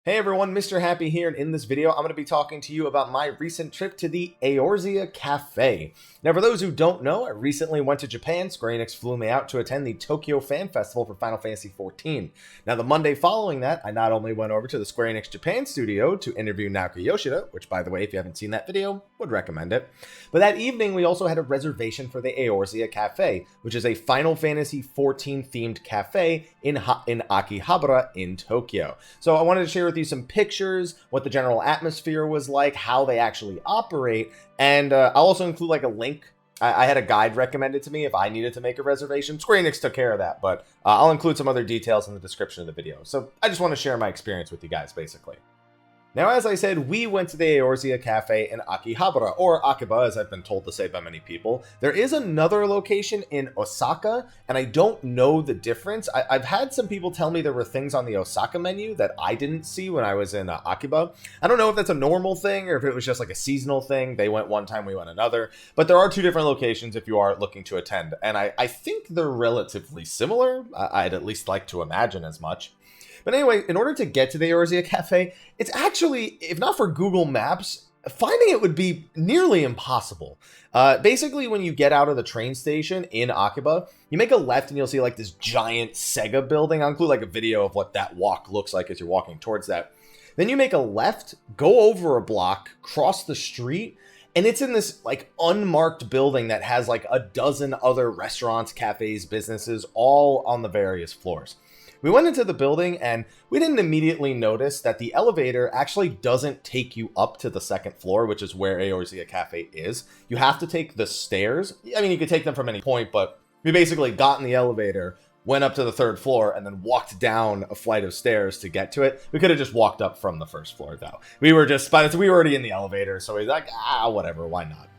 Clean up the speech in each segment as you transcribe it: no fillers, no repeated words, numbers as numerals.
Hey everyone, Mr. Happy here, and in this video, I'm going to be talking to you about my recent trip to the Eorzea Cafe. Now, for those who don't know, I recently went to Japan. Square Enix flew me out to attend the Tokyo Fan Festival for Final Fantasy XIV. Now, the Monday following that, I not only went over to the Square Enix Japan studio to interview Naoki Yoshida, which, by the way, if you haven't seen that video, would recommend it. But that evening, we also had a reservation for the Eorzea Cafe, which is a Final Fantasy XIV themed cafe in Akihabara in Tokyo. So I wanted to share with you some pictures, what the general atmosphere was like, how they actually operate, and I'll also include like a link. I had a guide recommended to me if I needed to make a reservation. Square Enix took care of that, but I'll include some other details in the description of the video. So I just want to share my experience with you guys, basically. Now, as I said, we went to the Eorzea Cafe in Akihabara, or Akiba, as I've been told to say by many people. There is another location in Osaka, and I don't know the difference. I've had some people tell me there were things on the Osaka menu that I didn't see when I was in Akiba. I don't know if that's a normal thing, or if it was just like a seasonal thing. They went one time, we went another. But there are two different locations if you are looking to attend, and I think they're relatively similar. I'd at least like to imagine as much. But anyway, in order to get to the Eorzea Cafe, it's actually, if not for Google Maps, finding it would be nearly impossible. Basically, when you get out of the train station in Akiba, you make a left and you'll see like this giant Sega building. I'll include like a video of what that walk looks like as you're walking towards that. Then you make a left, go over a block, cross the street, and it's in this like unmarked building that has like a dozen other restaurants, cafes, businesses, all on the various floors. We went into the building and we didn't immediately notice that the elevator actually doesn't take you up to the second floor, which is where Eorzea Cafe is. You have to take the stairs. I mean, you could take them from any point, but we basically got in the elevator, went up to the third floor, and then walked down a flight of stairs to get to it. We could have just walked up from the first floor, though. We were already in the elevator, so we were like, whatever, why not?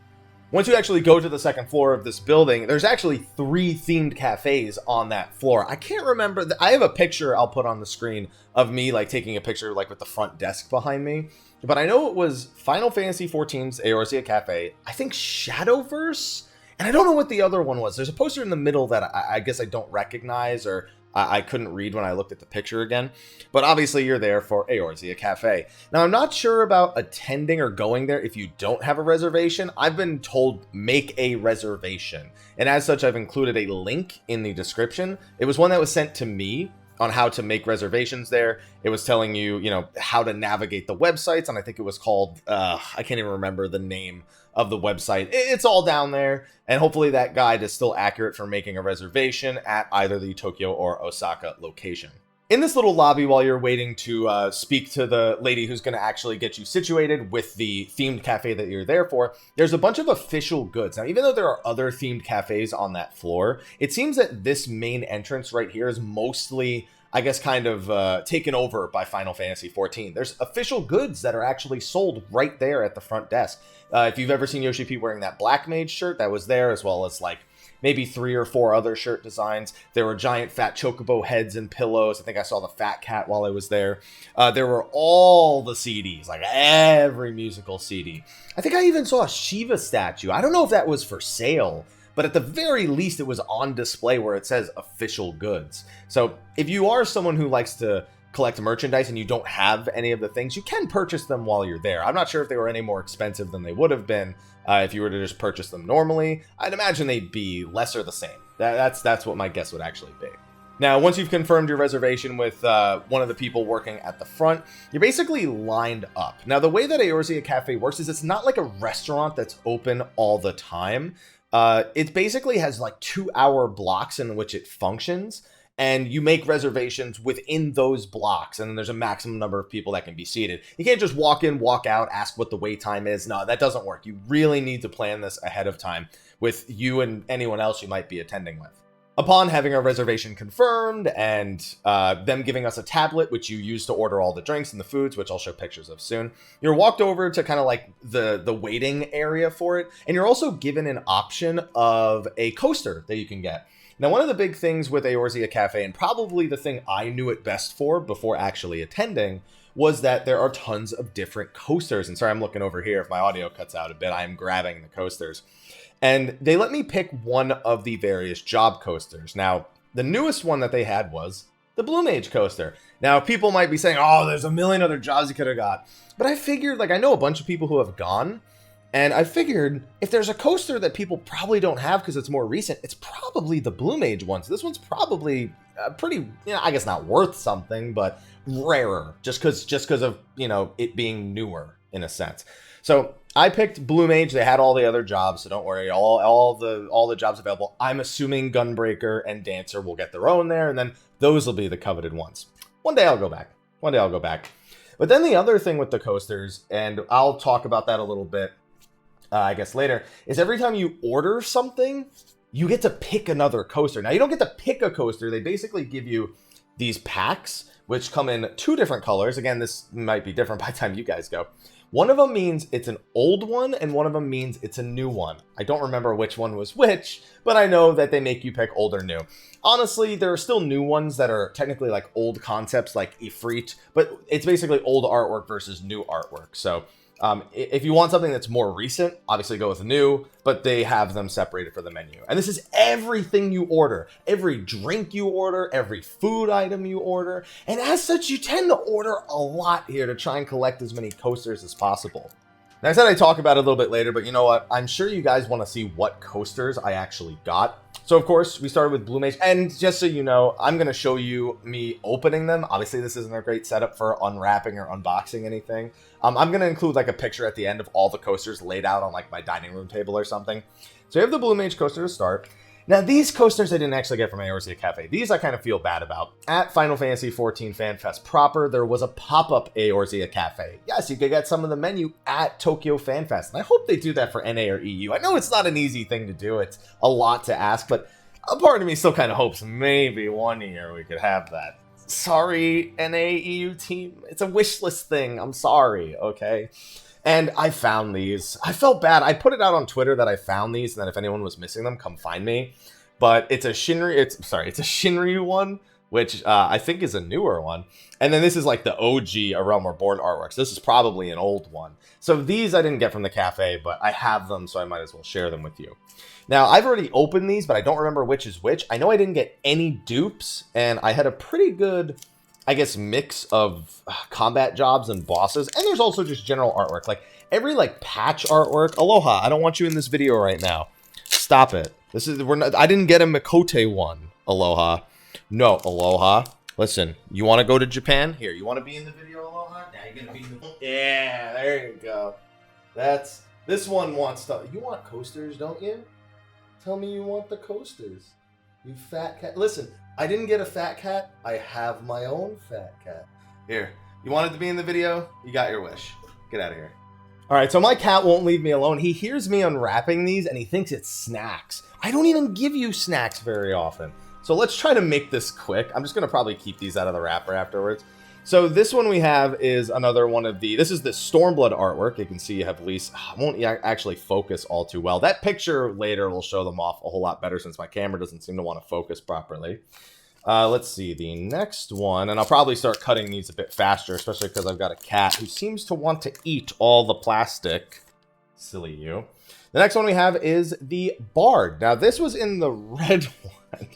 Once you actually go to the second floor of this building, there's actually 3 themed cafes on that floor. I can't remember. I have a picture I'll put on the screen of me like taking a picture like with the front desk behind me. But I know it was Final Fantasy XIV's Eorzea Cafe, I think Shadowverse, and I don't know what the other one was. There's a poster in the middle that I guess I don't recognize, or I couldn't read when I looked at the picture again. But obviously you're there for Eorzea Cafe. Now, I'm not sure about attending or going there if you don't have a reservation. I've been told make a reservation. And as such, I've included a link in the description. It was one that was sent to me on how to make reservations there. It was telling you, how to navigate the websites. And I think it was called, I can't even remember the name of the website. It's all down there. And hopefully that guide is still accurate for making a reservation at either the Tokyo or Osaka location. In this little lobby, while you're waiting to speak to the lady who's going to actually get you situated with the themed cafe that you're there for, there's a bunch of official goods. Now, even though there are other themed cafes on that floor, it seems that this main entrance right here is mostly, I guess, kind of taken over by Final Fantasy XIV. There's official goods that are actually sold right there at the front desk. If you've ever seen Yoshi P wearing that Black Mage shirt, that was there, as well as like maybe 3 or 4 other shirt designs. There were giant fat chocobo heads and pillows. I think I saw the Fat Cat while I was there. There were all the CDs, like every musical CD. I think I even saw a Shiva statue. I don't know if that was for sale, but at the very least, it was on display where it says official goods. So if you are someone who likes to collect merchandise and you don't have any of the things, you can purchase them while you're there. I'm not sure if they were any more expensive than they would have been if you were to just purchase them normally. I'd imagine they'd be less or the same. That's what my guess would actually be. Now, once you've confirmed your reservation with one of the people working at the front, you're basically lined up. Now, the way that Eorzea Cafe works is it's not like a restaurant that's open all the time. It basically has like 2-hour blocks in which it functions, and you make reservations within those blocks, and then there's a maximum number of people that can be seated. You can't just walk in, walk out, ask what the wait time is. No, that doesn't work. You really need to plan this ahead of time with you and anyone else you might be attending with. Upon having our reservation confirmed and them giving us a tablet, which you use to order all the drinks and the foods, which I'll show pictures of soon, you're walked over to kind of like the waiting area for it. And you're also given an option of a coaster that you can get. Now, one of the big things with Eorzea Cafe, and probably the thing I knew it best for before actually attending, was that there are tons of different coasters. And sorry, I'm looking over here. If my audio cuts out a bit, I'm grabbing the coasters. And they let me pick one of the various job coasters. Now, the newest one that they had was the Blue Mage coaster. Now, people might be saying, oh, there's a million other jobs you could have got. But I figured, like, I know a bunch of people who have gone, and I figured if there's a coaster that people probably don't have because it's more recent, it's probably the Blue Mage one. So this one's probably pretty, you know, I guess not worth something, but rarer, just because of, you know, it being newer in a sense. So I picked Blue Mage. They had all the other jobs, so don't worry. All the jobs available. I'm assuming Gunbreaker and Dancer will get their own there, and then those will be the coveted ones. One day I'll go back. But then the other thing with the coasters, and I'll talk about that a little bit, I guess later, is every time you order something, you get to pick another coaster. Now, you don't get to pick a coaster. They basically give you these packs, which come in 2 different colors. Again, this might be different by the time you guys go. One of them means it's an old one, and one of them means it's a new one. I don't remember which one was which, but I know that they make you pick old or new. Honestly, there are still new ones that are technically like old concepts, like Ifrit, but it's basically old artwork versus new artwork. So if you want something that's more recent, obviously go with new, but they have them separated for the menu. And this is everything you order, every drink you order, every food item you order. And as such, you tend to order a lot here to try and collect as many coasters as possible. Now, I said I'd talk about it a little bit later, but you know what? I'm sure you guys want to see what coasters I actually got. So, of course, we started with Blue Mage. And just so you know, I'm going to show you me opening them. Obviously, this isn't a great setup for unwrapping or unboxing anything. I'm going to include like a picture at the end of all the coasters laid out on like my dining room table or something. So you have the Blue Mage coaster to start. Now, these coasters I didn't actually get from Eorzea Cafe. These I kind of feel bad about. At Final Fantasy XIV Fan Fest proper, there was a pop-up Eorzea Cafe. Yes, you could get some of the menu at Tokyo Fan Fest, and I hope they do that for NA or EU. I know it's not an easy thing to do. It's a lot to ask, but a part of me still kind of hopes maybe one year we could have that. Sorry, NA, EU team. It's a wish list thing. I'm sorry, okay? And I found these. I felt bad. I put it out on Twitter that I found these, and that if anyone was missing them, come find me. But it's a Shinryu. It's a Shinryu one, which I think is a newer one. And then this is like the OG A Realm Reborn artwork. So this is probably an old one. So these I didn't get from the cafe, but I have them, so I might as well share them with you. Now, I've already opened these, but I don't remember which is which. I know I didn't get any dupes, and I had a pretty good, I guess, mix of combat jobs and bosses. And there's also just general artwork. Like, every, like, patch artwork. Aloha, I don't want you in this video right now. Stop it. I didn't get a Mikote one, Aloha. No, Aloha. Listen, you want to go to Japan? Here, you want to be in the video, Aloha? Now you're going to be in the... Yeah, there you go. This one wants to... You want coasters, don't you? Tell me you want the coasters. You fat cat. Listen, I didn't get a fat cat. I have my own fat cat. Here, you wanted to be in the video? You got your wish. Get out of here. All right, so my cat won't leave me alone. He hears me unwrapping these, and he thinks it's snacks. I don't even give you snacks very often. So let's try to make this quick. I'm just going to probably keep these out of the wrapper afterwards. So this one we have is another one of this is the Stormblood artwork. You can see you have Lise. I won't actually focus all too well. That picture later will show them off a whole lot better since my camera doesn't seem to want to focus properly. Let's see the next one, and I'll probably start cutting these a bit faster, especially because I've got a cat who seems to want to eat all the plastic. Silly you. The next one we have is the Bard. Now, this was in the red one.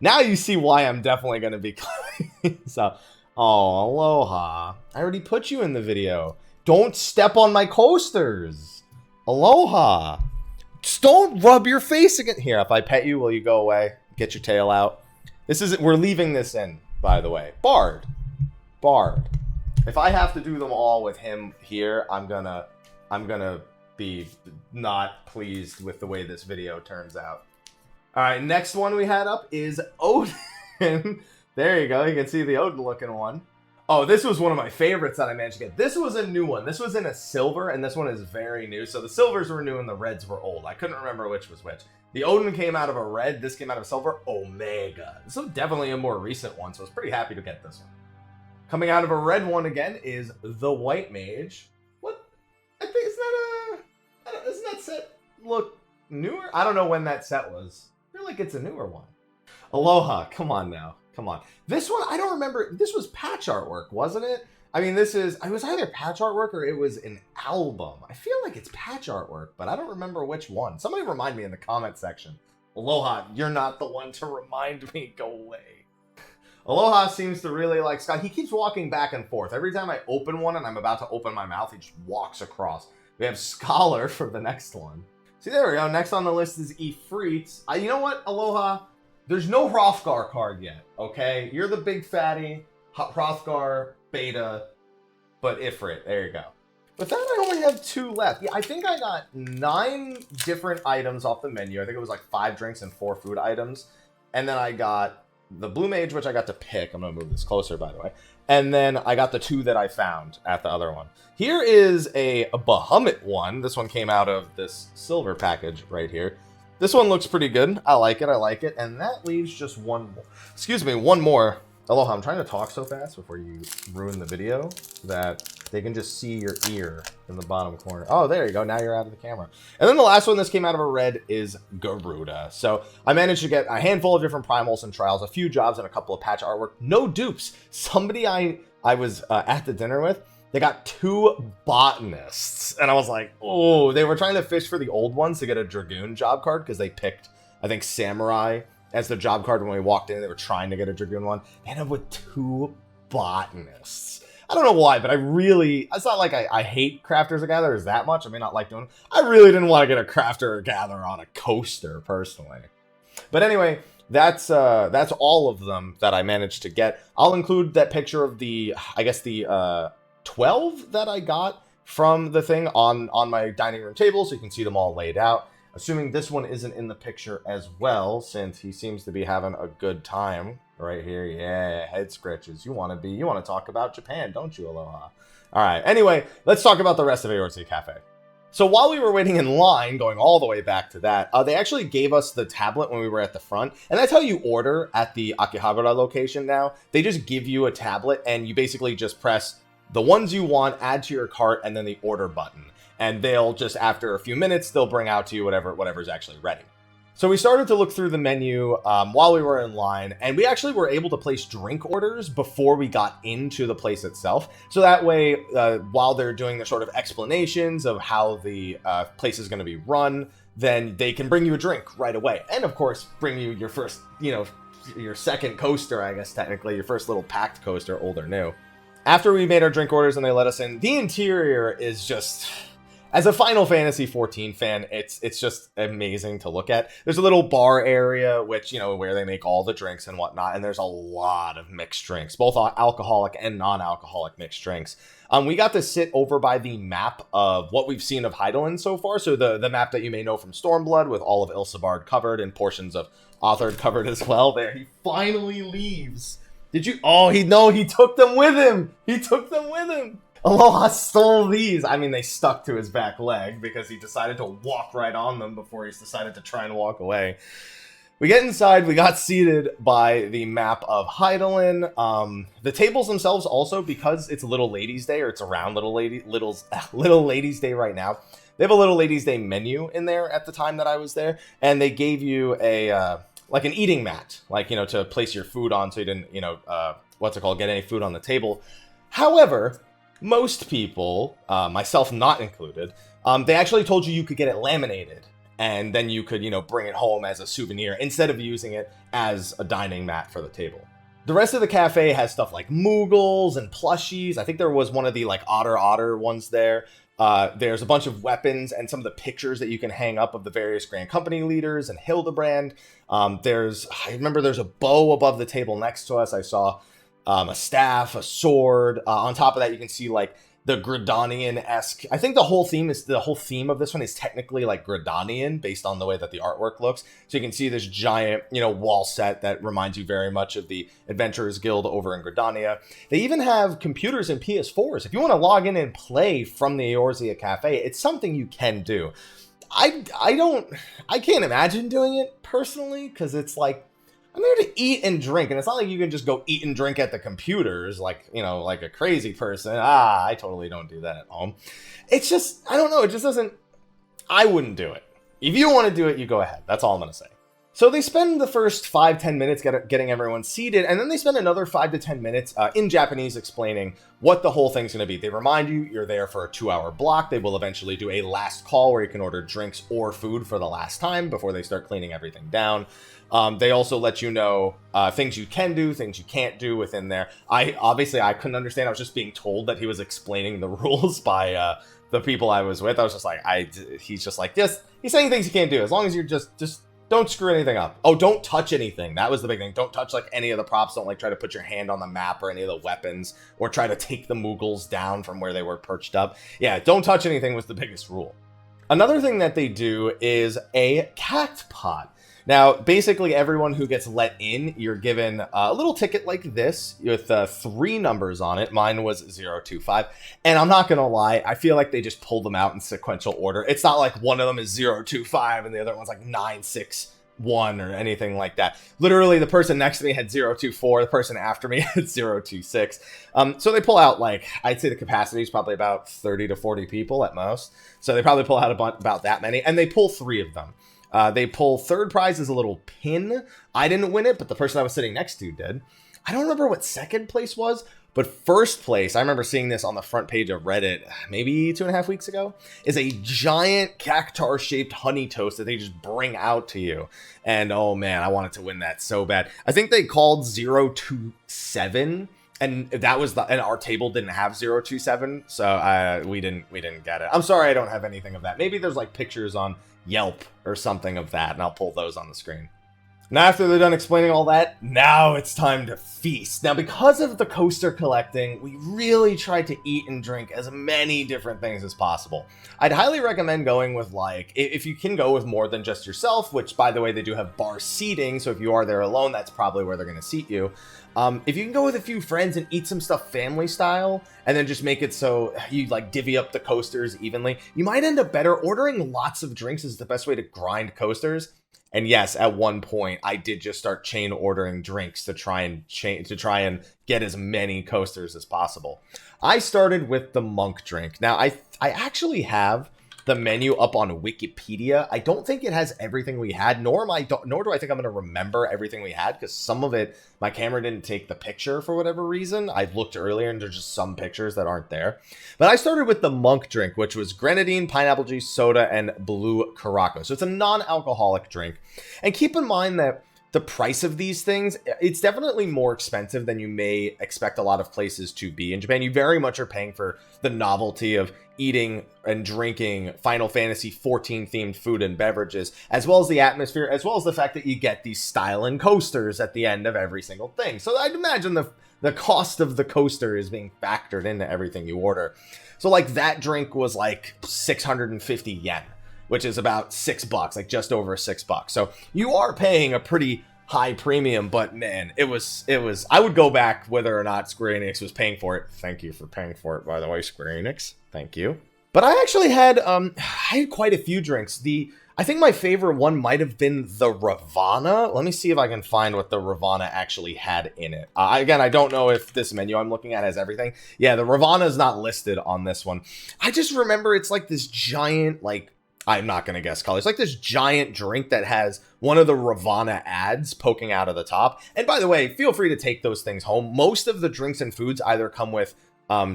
Now you see why I'm definitely going to be cutting so. Oh, Aloha. I already put you in the video. Don't step on my coasters. Aloha. Just don't rub your face again. Here, if I pet you, will you go away? Get your tail out. We're leaving this in, by the way. Bard. If I have to do them all with him here, I'm gonna be not pleased with the way this video turns out. All right, next one we had up is Odin. There you go. You can see the Odin-looking one. Oh, this was one of my favorites that I managed to get. This was a new one. This was in a silver, and this one is very new. So the silvers were new and the reds were old. I couldn't remember which was which. The Odin came out of a red. This came out of a silver. Omega. This is definitely a more recent one, so I was pretty happy to get this one. Coming out of a red one again is the White Mage. What? I think doesn't that set look newer? I don't know when that set was. I feel like it's a newer one. Aloha. Come on now. Come on. This one, I don't remember. This was patch artwork, wasn't it? I mean, it was either patch artwork or it was an album. I feel like it's patch artwork, but I don't remember which one. Somebody remind me in the comment section. Aloha, you're not the one to remind me. Go away. Aloha seems to really like Scott. He keeps walking back and forth. Every time I open one and I'm about to open my mouth, he just walks across. We have Scholar for the next one. See, there we go. Next on the list is Ifrit. You know what, Aloha? There's no Hrothgar card yet, okay? You're the big fatty, Hrothgar, Beta, but Ifrit. There you go. With that, I only have 2 left. Yeah, I think I got 9 different items off the menu. I think it was like 5 drinks and 4 food items. And then I got the Blue Mage, which I got to pick. I'm going to move this closer, by the way. And then I got the 2 that I found at the other one. Here is a Bahamut one. This one came out of this silver package right here. This one looks pretty good. I like it. And that leaves just one more. Excuse me, one more. Aloha, I'm trying to talk so fast before you ruin the video that they can just see your ear in the bottom corner. Oh, there you go. Now you're out of the camera. And then the last one, this came out of a red, is Garuda. So I managed to get a handful of different primals and trials, a few jobs, and a couple of patch artwork. No dupes. Somebody I was at the dinner with, they got 2 botanists. And I was like, oh, they were trying to fish for the old ones to get a Dragoon job card because they picked, I think, Samurai as the job card when we walked in. They were trying to get a Dragoon one. They ended up with 2 botanists. I don't know why, but it's not like I hate crafters or gatherers that much. I may not like doing them. I really didn't want to get a crafter or gatherer on a coaster, personally. But anyway, that's all of them that I managed to get. I'll include that picture of the 12 that I got from the thing on my dining room table, so you can see them all laid out. Assuming this one isn't in the picture as well, since he seems to be having a good time right here. Yeah, head scratches. You want to talk about Japan, don't you, Aloha? All right. Anyway, let's talk about the rest of Eorzea Cafe. So while we were waiting in line, going all the way back to that, they actually gave us the tablet when we were at the front. And that's how you order at the Akihabara location now. They just give you a tablet, and you basically just press the ones you want, add to your cart, and then the order button. And they'll just, after a few minutes, they'll bring out to you whatever's actually ready. So we started to look through the menu while we were in line, and we actually were able to place drink orders before we got into the place itself. So that way, while they're doing the sort of explanations of how the place is going to be run, then they can bring you a drink right away. And of course, bring you your first, your second coaster, I guess, technically, your first little packed coaster, old or new. After we made our drink orders and they let us in, the interior is just... As a Final Fantasy XIV fan, it's just amazing to look at. There's a little bar area, which, where they make all the drinks and whatnot, and there's a lot of mixed drinks, both alcoholic and non-alcoholic mixed drinks. We got to sit over by the map of what we've seen of Hydaelyn so far, so the map that you may know from Stormblood, with all of Ilsabard covered and portions of Authard covered as well. There, he finally leaves. Did you? Oh, he took them with him. Aloha stole these. I mean, they stuck to his back leg because he decided to walk right on them before he decided to try and walk away. We get inside. We got seated by the map of Hydaelyn. The tables themselves also, because it's Little Ladies Day, or it's around Little Ladies Day right now, they have a Little Ladies Day menu in there at the time that I was there, and they gave you a like an eating mat, to place your food on, so you didn't, get any food on the table. However, most people, myself not included, they actually told you could get it laminated, and then you could, bring it home as a souvenir instead of using it as a dining mat for the table. The rest of the cafe has stuff like Moogles and plushies. I think there was one of the Otter ones there. There's a bunch of weapons and some of the pictures that you can hang up of the various Grand Company leaders and Hildebrand. I remember there's a bow above the table next to us. I saw a staff, a sword. On top of that, you can see the Gridanian-esque. I think the whole theme of this one is technically Gridanian, based on the way that the artwork looks. So you can see this giant, wall set that reminds you very much of the Adventurers Guild over in Gridania. They even have computers and PS4s. If you want to log in and play from the Eorzea Cafe, it's something you can do. I can't imagine doing it personally, because it's I'm there to eat and drink, and it's not like you can just go eat and drink at the computers like a crazy person. I totally don't do that at home. It's just, I don't know, it just doesn't, I wouldn't do it. If you want to do it, you go ahead. That's all I'm going to say. So they spend the first 5-10 minutes getting everyone seated, and then they spend another 5 to 10 minutes in Japanese explaining what the whole thing's going to be. They remind you you're there for a 2-hour block. They will eventually do a last call where you can order drinks or food for the last time before they start cleaning everything down. They also let you know things you can do, things you can't do within there. I couldn't understand. I was just being told that he was explaining the rules by the people I was with. I was just like, he's just like, yes, he's saying things you can't do as long as you're just don't screw anything up. Oh, don't touch anything. That was the big thing. Don't touch like any of the props. Don't like try to put your hand on the map or any of the weapons or try to take the Moogles down from where they were perched up. Yeah, don't touch anything was the biggest rule. Another thing that they do is a Cactpot. Now, basically everyone who gets let in, you're given a little ticket like this with 3 numbers on it. Mine was 025. And I'm not going to lie, I feel like they just pulled them out in sequential order. It's not like one of them is 025 and the other one's like 961 or anything like that. Literally, the person next to me had 024. The person after me had 026. So they pull out, like, I'd say the capacity is probably about 30 to 40 people at most. So they probably pull out about that many. And they pull 3 of them. They pull third prize as a little pin. I didn't win it, but the person I was sitting next to did. I don't remember what second place was, but first place, I remember seeing this on the front page of Reddit maybe 2.5 weeks ago, is a giant cactar-shaped honey toast that they just bring out to you. And oh man, I wanted to win that so bad. I think they called 027, and that was and our table didn't have 027, so we didn't get it. I'm sorry I don't have anything of that. Maybe there's like pictures on Yelp or something of that, and I'll pull those on the screen. Now, after they're done explaining all that, now it's time to feast. Now, because of the coaster collecting, we really tried to eat and drink as many different things as possible. I'd highly recommend going with, like, if you can go with more than just yourself, which, by the way, they do have bar seating, so if you are there alone, that's probably where they're going to seat you. If you can go with a few friends and eat some stuff family style, and then just make it so you, like, divvy up the coasters evenly, you might end up better. Ordering lots of drinks is the best way to grind coasters. And yes, at one point, I did just start chain ordering drinks to try and get as many coasters as possible. I started with the monk drink. Now, I actually have the menu up on Wikipedia. I don't think it has everything we had, nor do I think I'm going to remember everything we had, because some of it, my camera didn't take the picture for whatever reason. I looked earlier and there's just some pictures that aren't there. But I started with the monk drink, which was grenadine, pineapple juice, soda, and blue Caraco. So it's a non-alcoholic drink. And keep in mind that the price of these things, it's definitely more expensive than you may expect a lot of places to be in Japan. You very much are paying for the novelty of eating and drinking Final Fantasy 14 themed food and beverages, as well as the atmosphere, as well as the fact that you get these styling coasters at the end of every single thing. So I'd imagine the cost of the coaster is being factored into everything you order. So like that drink was like 650 yen. Which is about $6, like just over $6. So you are paying a pretty high premium, but man, it was, I would go back whether or not Square Enix was paying for it. Thank you for paying for it, by the way, Square Enix. Thank you. But I actually had, I had quite a few drinks. I think my favorite one might have been the Ravana. Let me see if I can find what the Ravana actually had in it. Again, I don't know if this menu I'm looking at has everything. Yeah, the Ravana is not listed on this one. I just remember it's like this giant, like, I'm not going to guess colors. Like this giant drink that has one of the Ravana ads poking out of the top. And by the way, feel free to take those things home. Most of the drinks and foods either come with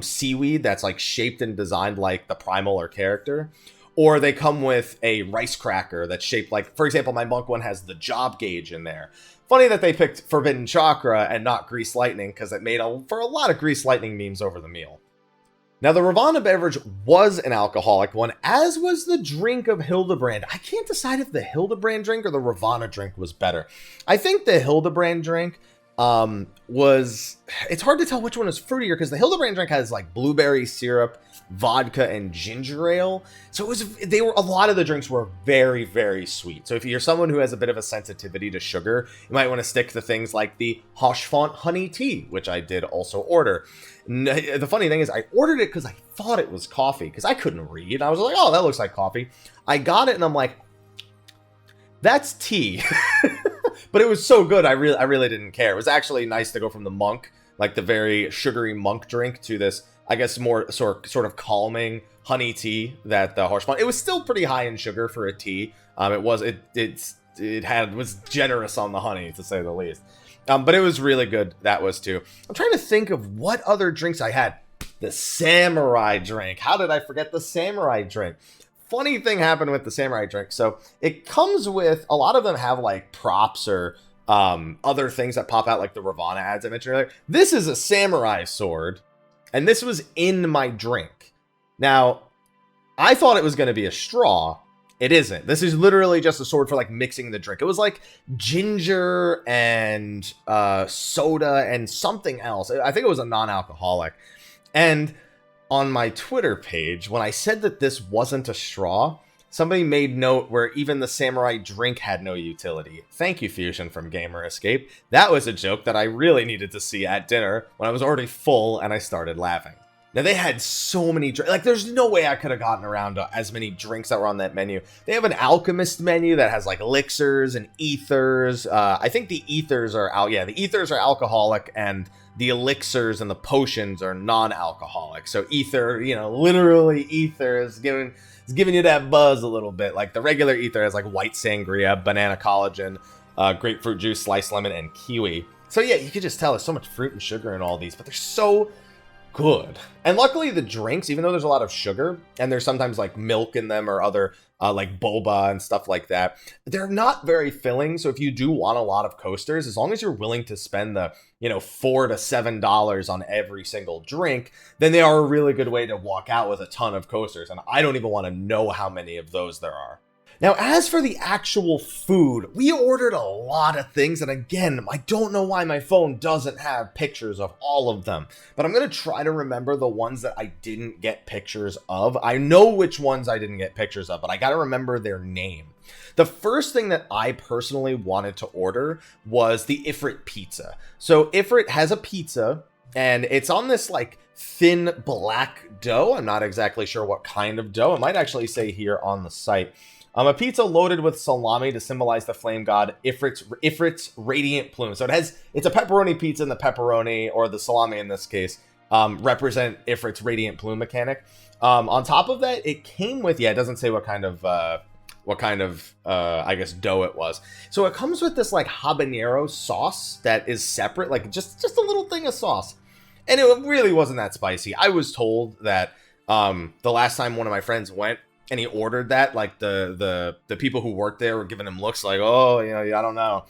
seaweed that's like shaped and designed like the primal or character, or they come with a rice cracker that's shaped like, for example, my monk one has the job gauge in there. Funny that they picked Forbidden Chakra and not Grease Lightning, because it made for a lot of Grease Lightning memes over the meal. Now, the Ravana beverage was an alcoholic one, as was the drink of Hildebrand. I can't decide if the Hildebrand drink or the Ravana drink was better. I think the Hildebrand drink it's hard to tell which one is fruitier, because the Hildebrand drink has like blueberry syrup, vodka, and ginger ale. So a lot of the drinks were very, very sweet. So if you're someone who has a bit of a sensitivity to sugar, you might want to stick to things like the Hoshfont honey tea, which I did also order. The funny thing is I ordered it because I thought it was coffee, because I couldn't read. I was like, oh, that looks like coffee. I got it and I'm like, that's tea. But it was so good, I really didn't care. It was actually nice to go from the monk, like the very sugary monk drink, to this, I guess, more sort of calming honey tea that the Hoshfont. It was still pretty high in sugar for a tea. It's was generous on the honey, to say the least. But it was really good. That was too. I'm trying to think of what other drinks I had. The samurai drink. How did I forget the samurai drink? Funny thing happened with the samurai drink. So it comes with, a lot of them have like props or other things that pop out, like the Ravana ads I mentioned earlier. This is a samurai sword, and this was in my drink. Now, I thought it was going to be a straw. It isn't. This is literally just a sword for like mixing the drink. It was like ginger and soda and something else. I think it was a non-alcoholic. And on my Twitter page, when I said that this wasn't a straw, somebody made note where even the samurai drink had no utility. Thank you, Fusion from Gamer Escape. That was a joke that I really needed to see at dinner when I was already full and I started laughing. Now, they had so many drinks. Like, there's no way I could have gotten around to as many drinks that were on that menu. They have an alchemist menu that has, like, elixirs and ethers. I think the ethers are the ethers are alcoholic, and the elixirs and the potions are non-alcoholic. So ether, literally ether is giving you that buzz a little bit. Like, the regular ether has, like, white sangria, banana collagen, grapefruit juice, sliced lemon, and kiwi. So, yeah, you could just tell there's so much fruit and sugar in all these, but they're so good. And luckily the drinks, even though there's a lot of sugar and there's sometimes like milk in them or other like boba and stuff like that, they're not very filling. So if you do want a lot of coasters, as long as you're willing to spend the $4 to $7 on every single drink, then they are a really good way to walk out with a ton of coasters. And I don't even want to know how many of those there are. Now, as for the actual food, we ordered a lot of things, and again, I don't know why my phone doesn't have pictures of all of them, but I'm going to try to remember the ones that I didn't get pictures of. I know which ones I didn't get pictures of, but I got to remember their name. The first thing that I personally wanted to order was the Ifrit pizza. So Ifrit has a pizza, and it's on this like thin black dough. I'm not exactly sure what kind of dough. It might actually say here on the site. A pizza loaded with salami to symbolize the flame god Ifrit's radiant plume. So it's a pepperoni pizza, and the pepperoni, or the salami in this case, represent Ifrit's radiant plume mechanic. On top of that, it came with, it doesn't say what kind of I guess dough it was. So it comes with this like habanero sauce that is separate, like just a little thing of sauce. And it really wasn't that spicy. I was told that the last time one of my friends went and he ordered that, like the people who worked there were giving him looks like, oh, I don't know.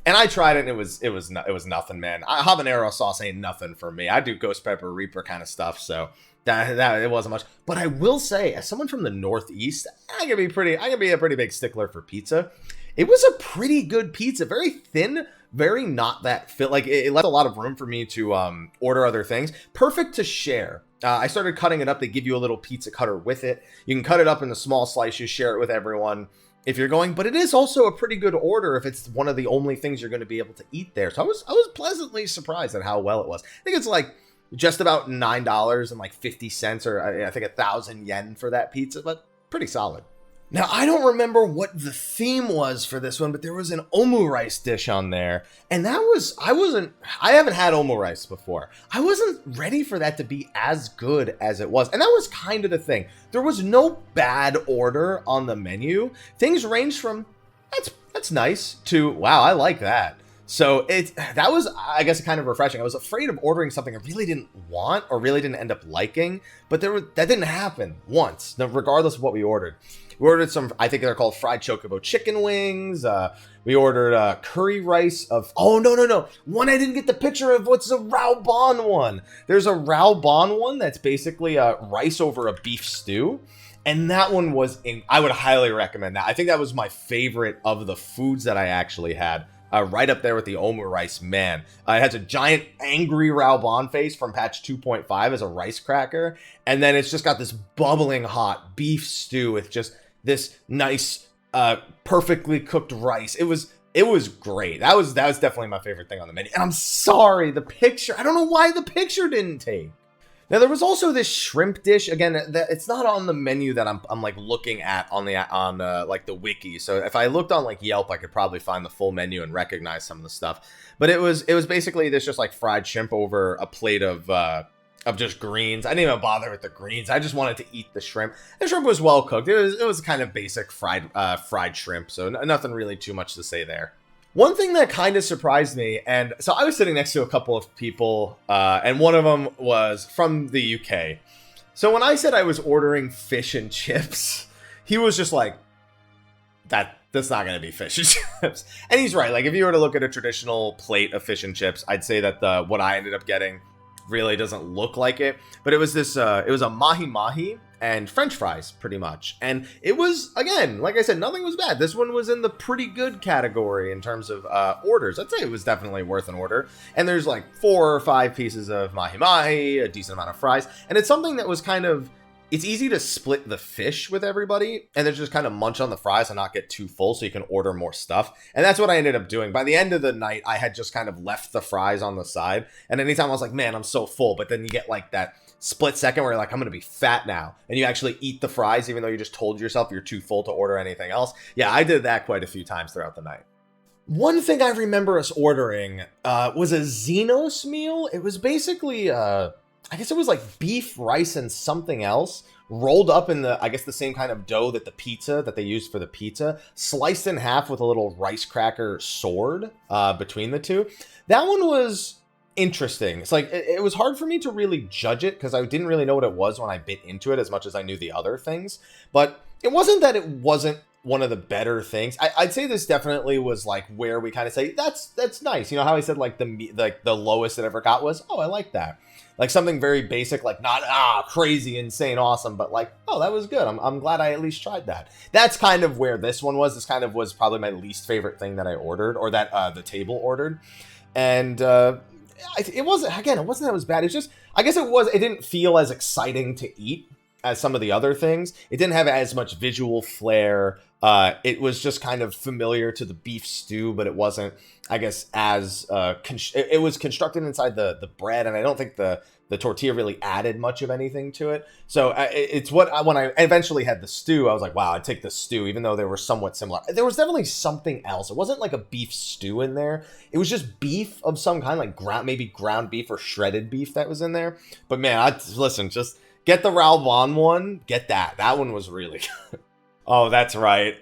And I tried it, and it was nothing, man. Habanero sauce ain't nothing for me. I do Ghost Pepper Reaper kind of stuff, so that it wasn't much. But I will say, as someone from the Northeast, I can be a pretty big stickler for pizza. It was a pretty good pizza, very thin, very not that fit. Like it left a lot of room for me to order other things. Perfect to share. I started cutting it up. They give you a little pizza cutter with it. You can cut it up into small slices, share it with everyone if you're going. But it is also a pretty good order if it's one of the only things you're going to be able to eat there. So I was pleasantly surprised at how well it was. I think it's like just about $9.50 or I think 1,000 yen for that pizza, but pretty solid. Now, I don't remember what the theme was for this one, but there was an omu rice dish on there. And I haven't had omu rice before. I wasn't ready for that to be as good as it was. And that was kind of the thing. There was no bad order on the menu. Things ranged from, that's nice, to, wow, I like that. So that was, I guess, kind of refreshing. I was afraid of ordering something I really didn't want or really didn't end up liking, but that didn't happen once, regardless of what we ordered. We ordered some, I think they're called fried chocobo chicken wings. We ordered curry rice of, no. One I didn't get the picture of, what's a Raoban one? There's a Raoban one that's basically rice over a beef stew. And that one I would highly recommend that. I think that was my favorite of the foods that I actually had. Right up there with the omu rice, man. It has a giant angry Raoban face from patch 2.5 as a rice cracker. And then it's just got this bubbling hot beef stew with just this nice, perfectly cooked rice. It was great. That was definitely my favorite thing on the menu. And I'm sorry, the picture, I don't know why the picture didn't take. Now, there was also this shrimp dish. Again, it's not on the menu that I'm like looking at on like the wiki. So if I looked on like Yelp, I could probably find the full menu and recognize some of the stuff. But it was basically this just like fried shrimp over a plate of of just greens. I didn't even bother with the greens. I just wanted to eat the shrimp. The shrimp was well cooked. It was kind of basic fried shrimp, so nothing really too much to say there. One thing that kind of surprised me, and so I was sitting next to a couple of people, and one of them was from the UK. So when I said I was ordering fish and chips, he was just like, that's not going to be fish and chips. And he's right. Like, if you were to look at a traditional plate of fish and chips, I'd say that what I ended up getting really doesn't look like it. But it was this, it was a mahi-mahi and French fries, pretty much. And it was, again, like I said, nothing was bad. This one was in the pretty good category in terms of orders. I'd say it was definitely worth an order. And there's like 4 or 5 pieces of mahi-mahi, a decent amount of fries. And it's something that was kind of, it's easy to split the fish with everybody and then just kind of munch on the fries and not get too full so you can order more stuff. And that's what I ended up doing. By the end of the night, I had just kind of left the fries on the side. And anytime I was like, man, I'm so full. But then you get like that split second where you're like, I'm going to be fat now. And you actually eat the fries even though you just told yourself you're too full to order anything else. Yeah, I did that quite a few times throughout the night. One thing I remember us ordering was a Xenos meal. It was basically, I guess it was like beef, rice, and something else rolled up in the, I guess the same kind of dough that they used for the pizza, sliced in half with a little rice cracker sword between the two. That one was interesting. It's like, it was hard for me to really judge it because I didn't really know what it was when I bit into it as much as I knew the other things. But it wasn't that it wasn't one of the better things. I'd say this definitely was like where we kind of say, that's nice. You know how I said like the lowest it ever got was, oh, I like that. Like something very basic, like not crazy, insane, awesome, but like, oh, that was good. I'm glad I at least tried that. That's kind of where this one was. This kind of was probably my least favorite thing that I ordered, or that the table ordered. And it wasn't that it was bad. It's just, I guess it didn't feel as exciting to eat as some of the other things. It didn't have as much visual flair. It was just kind of familiar to the beef stew, but it wasn't, I guess, as it was constructed inside the bread, and I don't think the tortilla really added much of anything to it. So it's when I eventually had the stew, I was like, wow, I'd take the stew, even though they were somewhat similar. There was definitely something else. It wasn't like a beef stew in there. It was just beef of some kind, like maybe ground beef or shredded beef that was in there. But man, listen, just get the Ralbon one. Get that. That one was really good. Oh, that's right.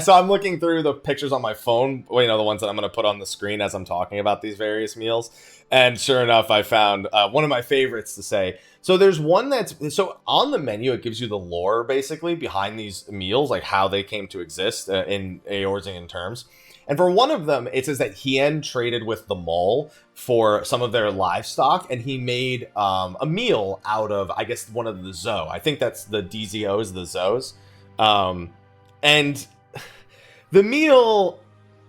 So I'm looking through the pictures on my phone, well, you know, the ones that I'm going to put on the screen as I'm talking about these various meals. And sure enough, I found one of my favorites to say. So there's one so on the menu, it gives you the lore basically behind these meals, like how they came to exist in Eorzean terms. And for one of them, it says that Hien traded with the mall for some of their livestock, and he made a meal out of, I guess, one of the Zo. I think that's the DZOs, the Zos. And the meal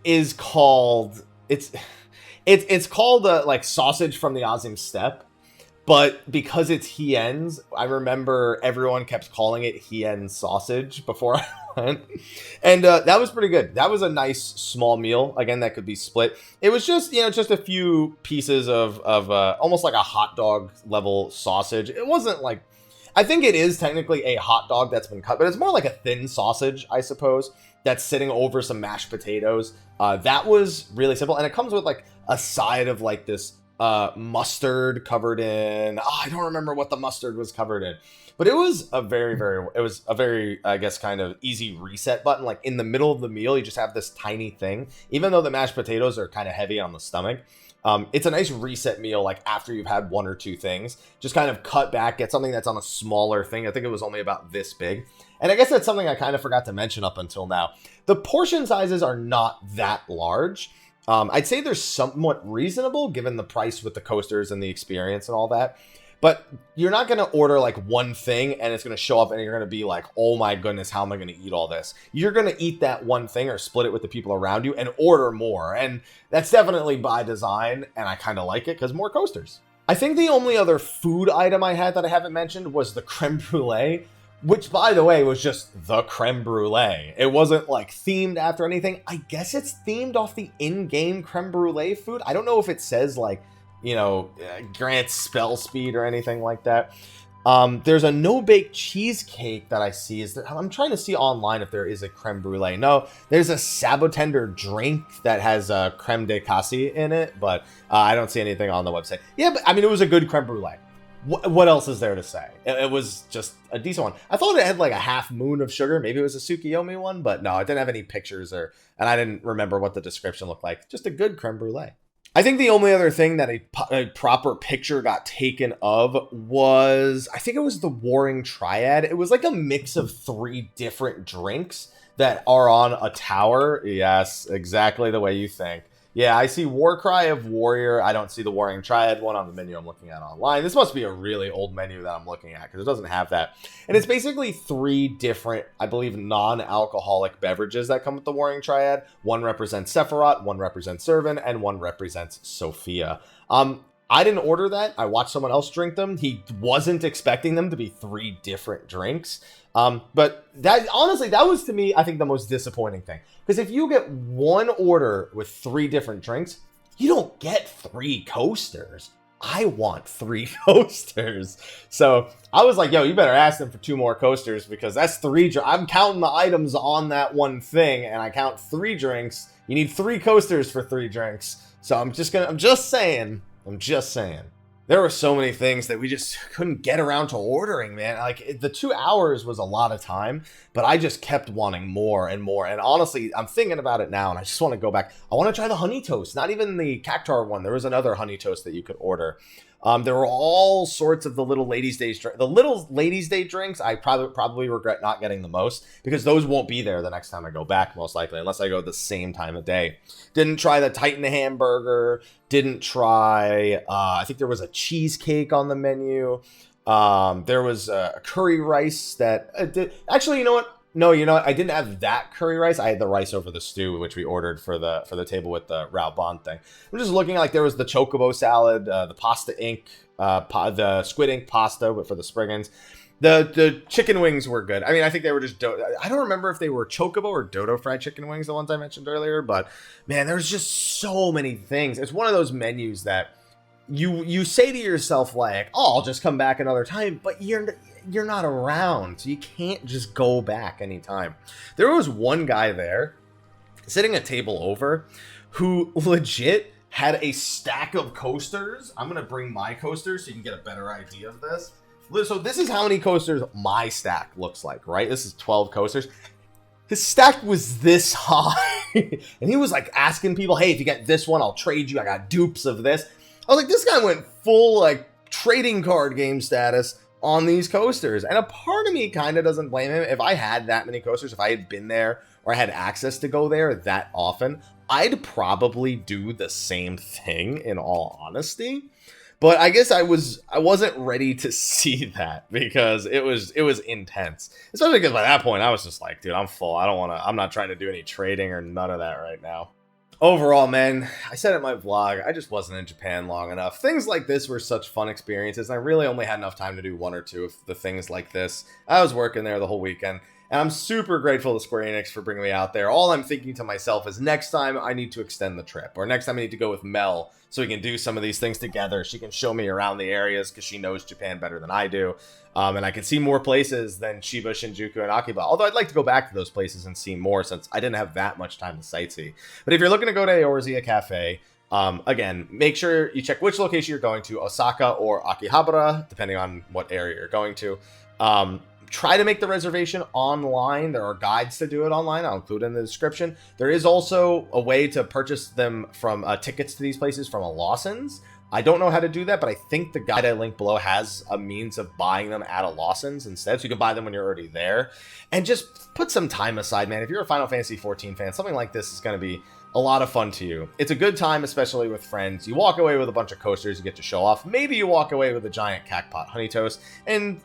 is called, it's called like sausage from the Azim steppe, but because it's Hien's, I remember everyone kept calling it Hien sausage before I went. And that was pretty good. That was a nice small meal. Again, that could be split. It was just, just a few pieces of almost like a hot dog level sausage. It wasn't like, I think it is technically a hot dog that's been cut, but it's more like a thin sausage, I suppose, that's sitting over some mashed potatoes. That was really simple. And it comes with like a side of like this mustard covered in, I don't remember what the mustard was covered in, but it was a very, I guess, kind of easy reset button. Like in the middle of the meal, you just have this tiny thing, even though the mashed potatoes are kind of heavy on the stomach. It's a nice reset meal, like after you've had one or two things, just kind of cut back, get something that's on a smaller thing. I think it was only about this big. And I guess that's something I kind of forgot to mention up until now. The portion sizes are not that large. I'd say they're somewhat reasonable given the price with the coasters and the experience and all that. But you're not going to order like one thing and it's going to show up and you're going to be like, oh my goodness, how am I going to eat all this? You're going to eat that one thing or split it with the people around you and order more. And that's definitely by design. And I kind of like it because more coasters. I think the only other food item I had that I haven't mentioned was the creme brulee, which, by the way, was just the creme brulee. It wasn't like themed after anything. I guess it's themed off the in-game creme brulee food. I don't know if it says like, grants spell speed or anything like that. There's a no-bake cheesecake that I see. I'm trying to see online if there is a creme brulee. No, there's a sabotender drink that has creme de cassis in it, but I don't see anything on the website. Yeah, but I mean, it was a good creme brulee. What else is there to say? It was just a decent one. I thought it had like a half moon of sugar. Maybe it was a Tsukiyomi one, but no, it didn't have any pictures and I didn't remember what the description looked like. Just a good creme brulee. I think the only other thing that a proper picture got taken of was, I think it was the Warring Triad. It was like a mix of 3 different drinks that are on a tower. Yes, exactly the way you think. Yeah, I see Warcry of Warrior. I don't see the Warring Triad one on the menu I'm looking at online. This must be a really old menu that I'm looking at because it doesn't have that. And it's basically 3 different, I believe, non-alcoholic beverages that come with the Warring Triad. One represents Sephiroth, one represents Servant, and one represents Sophia. I didn't order that. I watched someone else drink them. He wasn't expecting them to be 3 different drinks. But that, honestly, that was to me, I think, the most disappointing thing. Because if you get one order with 3 different drinks, you don't get 3 coasters. I want 3 coasters. So I was like, yo, you better ask them for 2 more coasters because that's 3. I'm counting the items on that one thing, and I count 3 drinks. You need 3 coasters for 3 drinks. So I'm just saying. There were so many things that we just couldn't get around to ordering, man. Like, the 2 hours was a lot of time, but I just kept wanting more and more. And honestly, I'm thinking about it now, and I just want to go back. I want to try the honey toast, not even the Cactar one. There was another honey toast that you could order. There were all sorts of the little ladies' day drinks. I probably regret not getting the most because those won't be there the next time I go back, most likely, unless I go the same time of day. Didn't try the Titan hamburger. Didn't try. I think there was a cheesecake on the menu. There was a curry rice that actually, you know what? No, you know what? I didn't have that curry rice. I had the rice over the stew, which we ordered for the table with the Rao Bon thing. I'm just looking, like, there was the chocobo salad, the pasta ink, the squid ink pasta for the Spriggans. The chicken wings were good. I mean, I think they were just I don't remember if they were chocobo or dodo fried chicken wings, the ones I mentioned earlier, but man, there's just so many things. It's one of those menus that you say to yourself, like, oh, I'll just come back another time, but you're not around, so you can't just go back anytime. There was one guy there sitting at a table over who legit had a stack of coasters. I'm gonna bring my coasters so you can get a better idea of this. So this is how many coasters my stack looks like, right? This is 12 coasters. His stack was this high. And he was like asking people, hey, if you get this one, I'll trade you. I got dupes of this. I was like, this guy went full like trading card game status on these coasters. And a part of me kind of doesn't blame him. If I had that many coasters, if I had been there or I had access to go there that often, I'd probably do the same thing, in all honesty. But I guess I wasn't ready to see that because it was intense. Especially because by that point I was just like, dude, I'm full. I'm not trying to do any trading or none of that right now. Overall, man, I said it in my vlog, I just wasn't in Japan long enough. Things like this were such fun experiences, and I really only had enough time to do 1 or 2 of the things like this. I was working there the whole weekend, and I'm super grateful to Square Enix for bringing me out there. All I'm thinking to myself is next time I need to extend the trip, or next time I need to go with Mel so we can do some of these things together. She can show me around the areas because she knows Japan better than I do. And I can see more places than Chiba, Shinjuku, and Akiba. Although I'd like to go back to those places and see more since I didn't have that much time to sightsee. But if you're looking to go to Eorzea Cafe, again, make sure you check which location you're going to, Osaka or Akihabara, depending on what area you're going to. Try to make the reservation online. There are guides to do it online. I'll include it in the description. There is also a way to purchase them from tickets to these places from a Lawson's. I don't know how to do that, but I think the guide I link below has a means of buying them at a Lawson's instead. So you can buy them when you're already there. And just put some time aside, man. If you're a Final Fantasy XIV fan, something like this is going to be a lot of fun to you. It's a good time, especially with friends. You walk away with a bunch of coasters you get to show off. Maybe you walk away with a giant Cactpot honey toast. And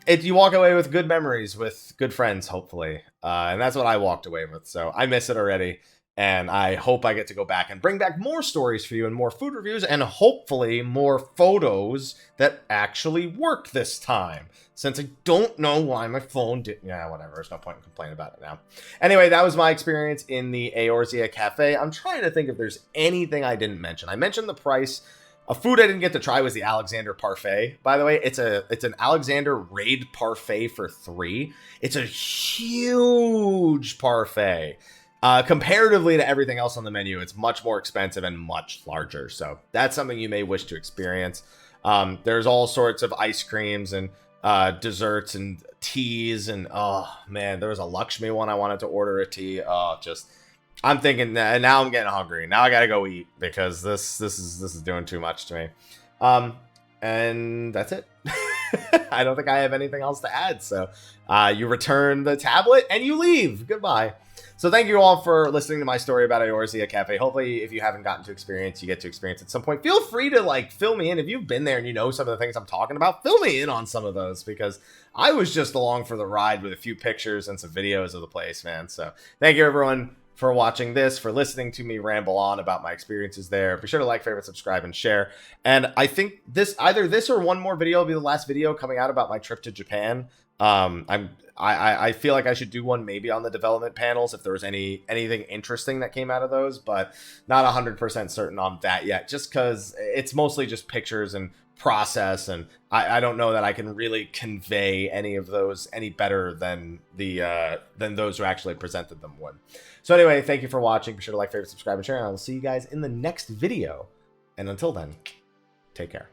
you walk away with good memories with good friends, hopefully. And that's what I walked away with. So I miss it already. And I hope I get to go back and bring back more stories for you and more food reviews and hopefully more photos that actually work this time. Since I don't know why my phone didn't. Yeah, whatever. There's no point in complaining about it now. Anyway, that was my experience in the Eorzea Cafe. I'm trying to think if there's anything I didn't mention. I mentioned the price. A food I didn't get to try was the Alexander Parfait. By the way, it's an Alexander Raid Parfait for 3. It's a huge parfait. Comparatively to everything else on the menu, it's much more expensive and much larger. So that's something you may wish to experience. There's all sorts of ice creams and desserts and teas, and oh man, there was a Lakshmi one I wanted to order a tea. Oh, just I'm thinking now I'm getting hungry. Now I gotta go eat because this is doing too much to me. And that's it. I don't think I have anything else to add. So you return the tablet and you leave. Goodbye. So thank you all for listening to my story about Eorzea Cafe. Hopefully, if you haven't gotten to experience, you get to experience at some point. Feel free to like fill me in. If you've been there and you know some of the things I'm talking about, fill me in on some of those because I was just along for the ride with a few pictures and some videos of the place, man. So thank you everyone for watching this, for listening to me ramble on about my experiences there. Be sure to like, favorite, subscribe, and share. And I think either this or one more video will be the last video coming out about my trip to Japan. I feel like I should do one maybe on the development panels if there was anything interesting that came out of those, but not 100% certain on that yet, just because it's mostly just pictures and process, and I don't know that I can really convey any of those any better than those who actually presented them would. So anyway, thank you for watching. Be sure to like, favorite, subscribe, and share, and I will see you guys in the next video. And until then, take care.